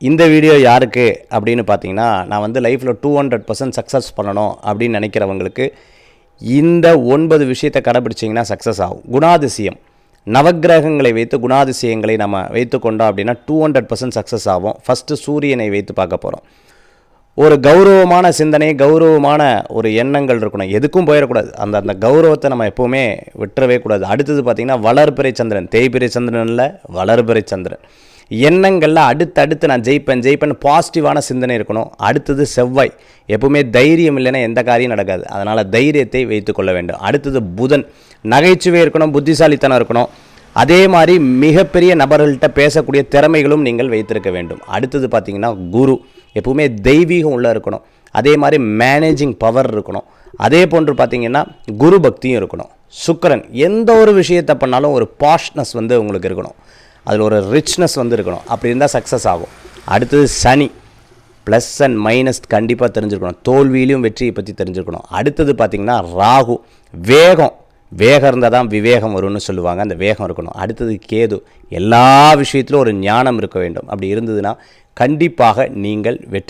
இந்த வீடியோ யாருக்கு அப்படின்னு பார்த்தீங்கன்னா, நான் வந்து லைஃப்பில் 200% சக்ஸஸ் பண்ணணும் அப்படின்னு நினைக்கிறவங்களுக்கு இந்த 9 விஷயத்தை கடைப்பிடிச்சிங்கன்னா சக்ஸஸ் ஆகும். குணாதிசயம், நவக்கிரகங்களை வைத்து குணாதிசயங்களை நம்ம வைத்து கொண்டோம் அப்படின்னா 200% சக்ஸஸ் ஆகும். ஃபஸ்ட்டு சூரியனை வைத்து பார்க்க போகிறோம். ஒரு கௌரவமான சிந்தனை, கௌரவமான ஒரு எண்ணங்கள் இருக்கணும். எதுக்கும் போயிடக்கூடாது. அந்த கௌரவத்தை நம்ம எப்போவுமே விட்டுறவே கூடாது. அடுத்தது பார்த்திங்கன்னா வளர்பிறை சந்திரன், தேய்பிறை சந்திரன் இல்லை, வளர்பிறை சந்திரன். எண்ணங்களில் அடுத்தடுத்து நான் ஜெயிப்பேன் பாசிட்டிவான சிந்தனை இருக்கணும். அடுத்தது செவ்வாய், எப்பவுமே தைரியம் இல்லைன்னா எந்த காரியம் நடக்காது. அதனால் தைரியத்தை வைத்து கொள்ள வேண்டும். அடுத்தது புதன், நகைச்சுவை இருக்கணும், புத்திசாலித்தனம் இருக்கணும். அதே மாதிரி மிகப்பெரிய நபர்கள்ட்ட பேசக்கூடிய திறமைகளும் நீங்கள் வைத்திருக்க வேண்டும். அடுத்தது பார்த்திங்கன்னா குரு, எப்பவுமே தெய்வீகம் உள்ளே இருக்கணும். அதே மாதிரி மேனேஜிங் பவர் இருக்கணும். அதே போன்று பார்த்திங்கன்னா குரு பக்தியும் இருக்கணும். சுக்கிரன், எந்த ஒரு விஷயத்தை பண்ணாலும் ஒரு பாஷ்னஸ் வந்து உங்களுக்கு இருக்கணும். அதில் ஒரு ரிச்னஸ் வந்து இருக்கணும். அப்படி இருந்தால் சக்ஸஸ் ஆகும். அடுத்தது சனி, ப்ளஸ் அண்ட் மைனஸ் கண்டிப்பாக தெரிஞ்சுருக்கணும். தோல்வியிலையும் வெற்றியை பற்றி தெரிஞ்சுருக்கணும். அடுத்தது பார்த்திங்கன்னா ராகு, வேகம் இருந்தால் தான் விவேகம் வரும்னு சொல்லுவாங்க. அந்த வேகம் இருக்கணும். அடுத்தது கேது, எல்லா விஷயத்திலும் ஒரு ஞானம் இருக்க வேண்டும். அப்படி இருந்ததுன்னா கண்டிப்பாக நீங்கள் வெற்றி